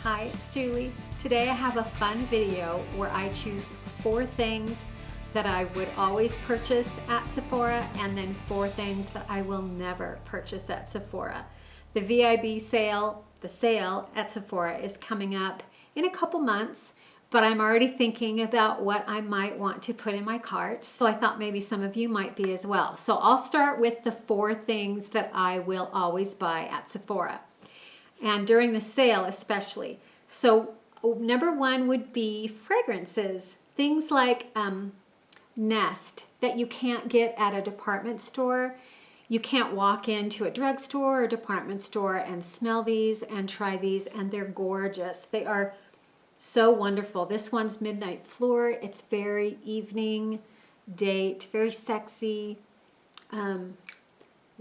Hi, it's Julie. Today I have a fun video where I choose 4 things that I would always purchase at Sephora and then 4 things that I will never purchase at Sephora. The VIB sale, the sale at Sephora is coming up in a couple months, but I'm already thinking about what I might want to put in my cart. So I thought maybe some of you might be as well. So I'll start with the 4 things that I will always buy at Sephora. And during the sale especially. So number 1 would be fragrances. Things like Nest that you can't get at a department store. You can't walk into a drugstore or department store and smell these and try these, and they're gorgeous. They are so wonderful. This one's Midnight Floor. It's very evening date, very sexy.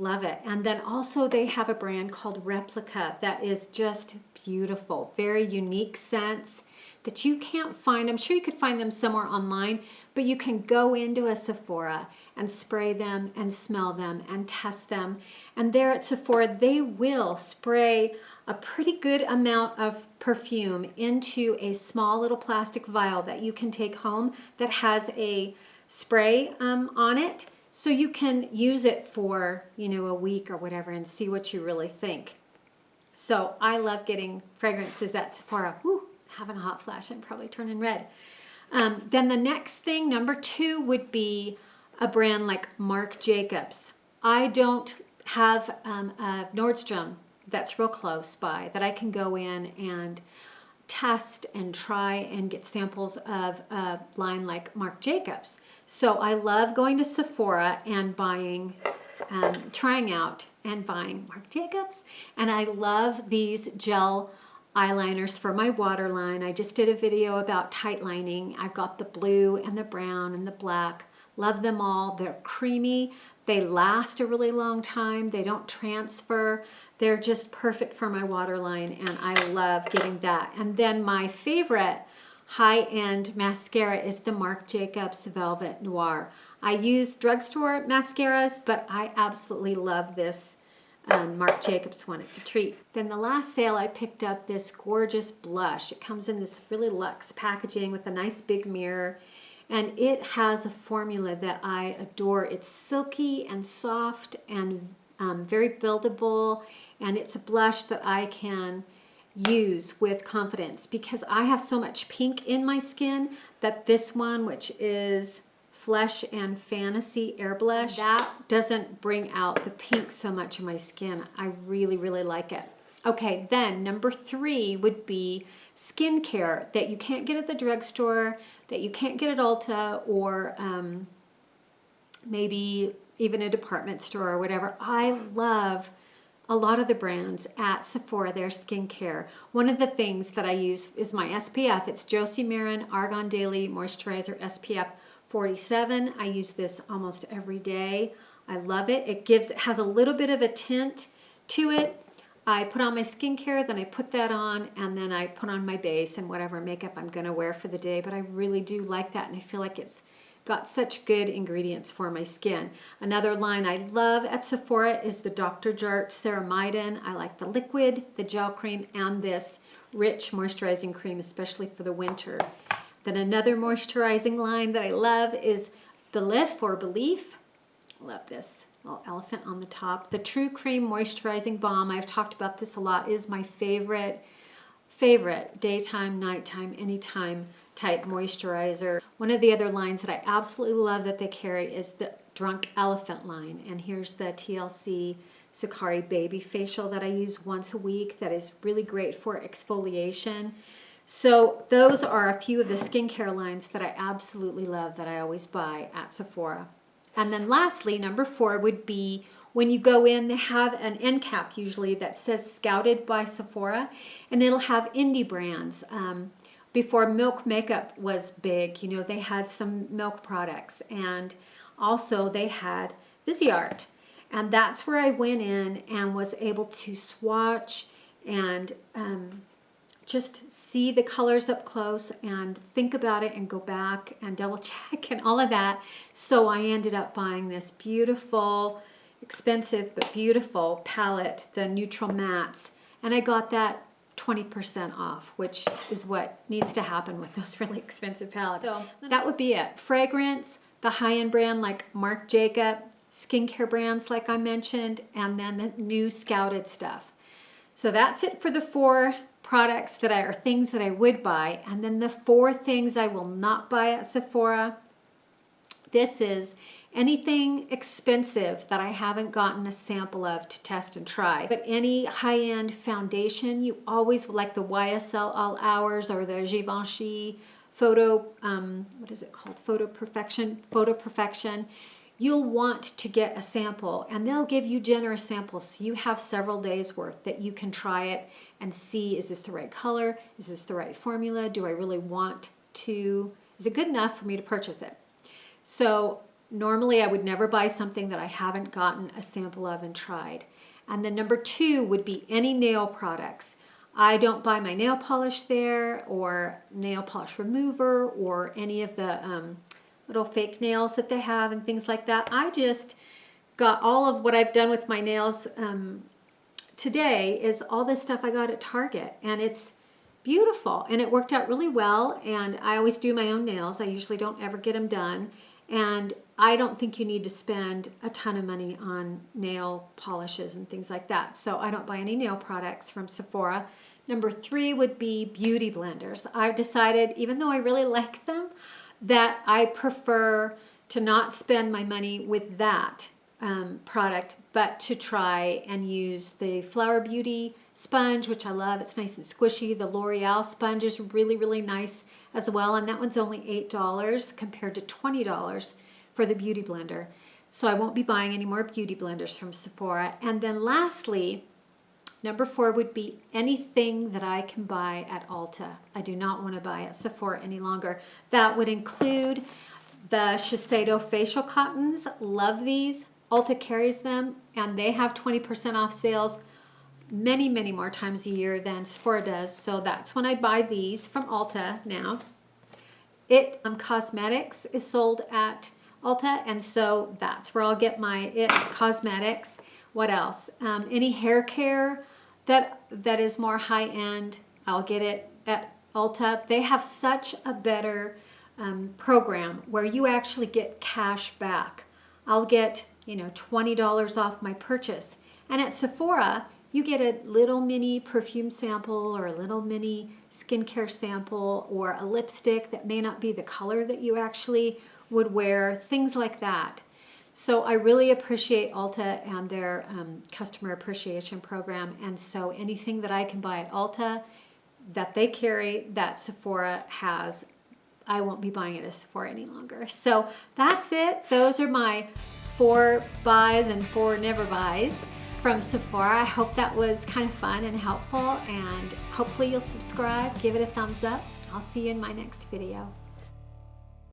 Love it. And then also they have a brand called Replica that is just beautiful. Very unique scents that you can't find. I'm sure you could find them somewhere online, but you can go into a Sephora and spray them and smell them and test them. And there at Sephora, they will spray a pretty good amount of perfume into a small little plastic vial that you can take home that has a spray on it. So you can use it for, a week or whatever and see what you really think. So I love getting fragrances at Sephora. Woo, having a hot flash. I'm probably turning red. Then the next thing, number 2, would be a brand like Marc Jacobs. I don't have a Nordstrom that's real close by that I can go in and test and try and get samples of a line like Marc Jacobs. So I love going to Sephora and buying, trying out and buying Marc Jacobs. And I love these gel eyeliners for my waterline. I just did a video about tight lining. I've got the blue and the brown and the black. Love them all. They're creamy. They last a really long time. They don't transfer. They're just perfect for my waterline, and I love getting that. And then my favorite high-end mascara is the Marc Jacobs Velvet Noir. I use drugstore mascaras, but I absolutely love this Marc Jacobs one. It's a treat. Then the last sale, I picked up this gorgeous blush. It comes in this really luxe packaging with a nice big mirror, and it has a formula that I adore. It's silky and soft and very buildable, and it's a blush that I can use with confidence because I have so much pink in my skin that this one, which is Flesh and Fantasy Air Blush, that doesn't bring out the pink so much in my skin. I really, really like it. Okay, then number 3 would be skincare that you can't get at the drugstore, that you can't get at Ulta, or maybe even a department store or whatever. I love a lot of the brands at Sephora, their skincare. One of the things that I use is my SPF. It's Josie Maran Argan Daily Moisturizer SPF 47. I use this almost every day. I love it. It has a little bit of a tint to it. I put on my skincare, then I put that on, and then I put on my base and whatever makeup I'm gonna wear for the day. But I really do like that, and I feel like it's got such good ingredients for my skin. Another line I love at Sephora is the Dr. Jart Ceramidin. I like the liquid, the gel cream, and this rich moisturizing cream, especially for the winter. Then another moisturizing line that I love is Belif or Belif. Love this little elephant on the top. The True Cream Moisturizing Balm, I've talked about this a lot, is my favorite daytime, nighttime, anytime type moisturizer. One of the other lines that I absolutely love that they carry is the Drunk Elephant line. And here's the T.L.C. Sukari Babyfacial that I use once a week that is really great for exfoliation. So those are a few of the skincare lines that I absolutely love that I always buy at Sephora. And then lastly, number 4 would be when you go in, they have an end cap usually that says Scouted by Sephora, and it'll have indie brands. Before Milk Makeup was big, they had some milk products, and also they had VISEART. And that's where I went in and was able to swatch and just see the colors up close and think about it and go back and double check and all of that. So I ended up buying this beautiful, expensive but beautiful palette, the Neutral Mattes. And I got that 20% off, which is what needs to happen with those really expensive palettes. So that would be it. Fragrance, the high-end brand like Marc Jacob, skincare brands like I mentioned, and then the new scouted stuff. So that's it for the 4 products that are things that I would buy. And then the 4 things I will not buy at Sephora. This is anything expensive that I haven't gotten a sample of to test and try. But any high-end foundation, you always like the YSL All Hours or the Givenchy Photo, what is it called? Photo Perfection. You'll want to get a sample, and they'll give you generous samples. So you have several days worth that you can try it and see, is this the right color? Is this the right formula? Do I really want to, is it good enough for me to purchase it? So normally I would never buy something that I haven't gotten a sample of and tried. And then number 2 would be any nail products. I don't buy my nail polish there, or nail polish remover, or any of the little fake nails that they have and things like that. I just got all of what I've done with my nails today is all this stuff I got at Target, and it's beautiful, and it worked out really well. And I always do my own nails. I usually don't ever get them done, and I don't think you need to spend a ton of money on nail polishes and things like that. So I don't buy any nail products from Sephora. Number 3 would be beauty blenders. I've decided, even though I really like them, that I prefer to not spend my money with that product, but to try and use the Flower Beauty sponge, which I love. It's nice and squishy. The L'Oreal sponge is really, really nice as well, and that one's only $8 compared to $20 for the beauty blender. So I won't be buying any more beauty blenders from Sephora. And then lastly, number 4 would be anything that I can buy at Ulta. I do not want to buy at Sephora any longer. That would include the Shiseido facial cottons. Love these. Ulta carries them, and they have 20% off sales many, many more times a year than Sephora does. So that's when I buy these from Ulta now. It Cosmetics is sold at Ulta, and so that's where I'll get my It Cosmetics. What else? Any hair care that is more high-end, I'll get it at Ulta. They have such a better program where you actually get cash back. I'll get, $20 off my purchase. And at Sephora, you get a little mini perfume sample or a little mini skincare sample or a lipstick that may not be the color that you actually would wear, things like that. So I really appreciate Ulta and their customer appreciation program. And so anything that I can buy at Ulta that they carry that Sephora has, I won't be buying it at Sephora any longer. So that's it. Those are my 4 buys and 4 never buys from Sephora. I hope that was kind of fun and helpful, and hopefully you'll subscribe, give it a thumbs up. I'll see you in my next video.